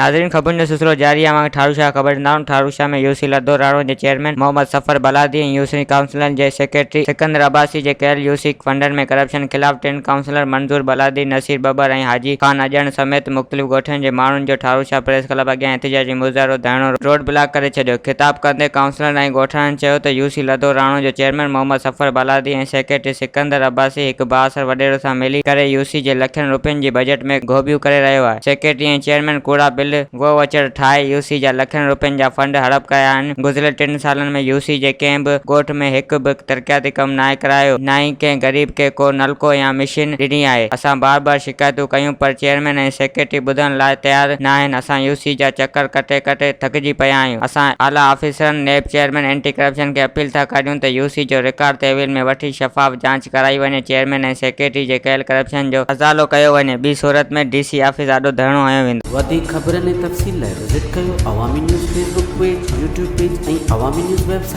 नाज़रीन, खबरुनि जो सिलसिलो जारी आहे। ठारू शाह ख़बरदार ठारू शाह में यूसी लधो राणो जे चेयरमैन मोहम्मद सफ़र बलादी ऐं यूसी काउंसिल जे सेक्रेटरी सिकंदर अब्बासी जे कयल यूसी फंडनि में करप्शन ख़िलाफ़ 3 काउंसिलर मंजूर बलादी, नसीर बबर ऐं हाजी खान अजण समेत मुख़्तलिफ़ ॻोठनि जे माण्हुनि जो ठारू शाह प्रेस क्लब अॻियां एहतिजाजी मुज़ाहिरो धरणो रोड ब्लॉक करे छॾियो। ख़िताब कंदे काउंसिलर ऐं ॻोठाणनि चयो त यूसी लधो राणो जो चेयरमैन मोहम्मद सफ़र बलादी ऐं सेक्रेटरी सिकंदर अब्बासी हिकु बाअसर वॾेरे सां मिली करे यूसी जे लखनि रुपयनि जी बजट में गोबियूं करे रहियो आहे। सेक्रेटरी ऐं चेयरमैन कूड़ा बिल गो वचड़ ठाहे यूसी जा लखनि रुपयनि जा फंड हड़प कया आहिनि। गुज़िरियल 3 सालनि में यूसी जे कंहिं बि ॻोठ में हिकु बि तरक़ियाती कमु नाहे करायो, न ई कंहिं ग़रीब खे को नलको या मशीन ॾिनी आहे। असां बार बार शिकायतूं कयूं पर चेयरमैन ऐं सेक्रेटरी ॿुधण लाइ तयारु न आहिनि। असां यूसी जा चकर कटे कटे थकिजी पिया आहियूं। असां आला ऑफिसरनि, नैब चेयरमैन, एंटी करप्शन खे अपील था करियूं त यूसी जो रिकॉर्ड तहवील में वठी शफ़ाफ़ जांच कराई वञे। चेयरमैन ऐं सेक्रेटरी जे कयल करप्शन जो अज़ालो कयो वञे। ॿी सूरत में डीसी ऑफिस ॾाढो धरणो हयो वेंदो। वधीक ख़बरनि ऐं तफ़सील लाइ विज़िट कयो अवामी news Facebook page, YouTube page ऐं अवामी न्यूज़ वेबसाइट।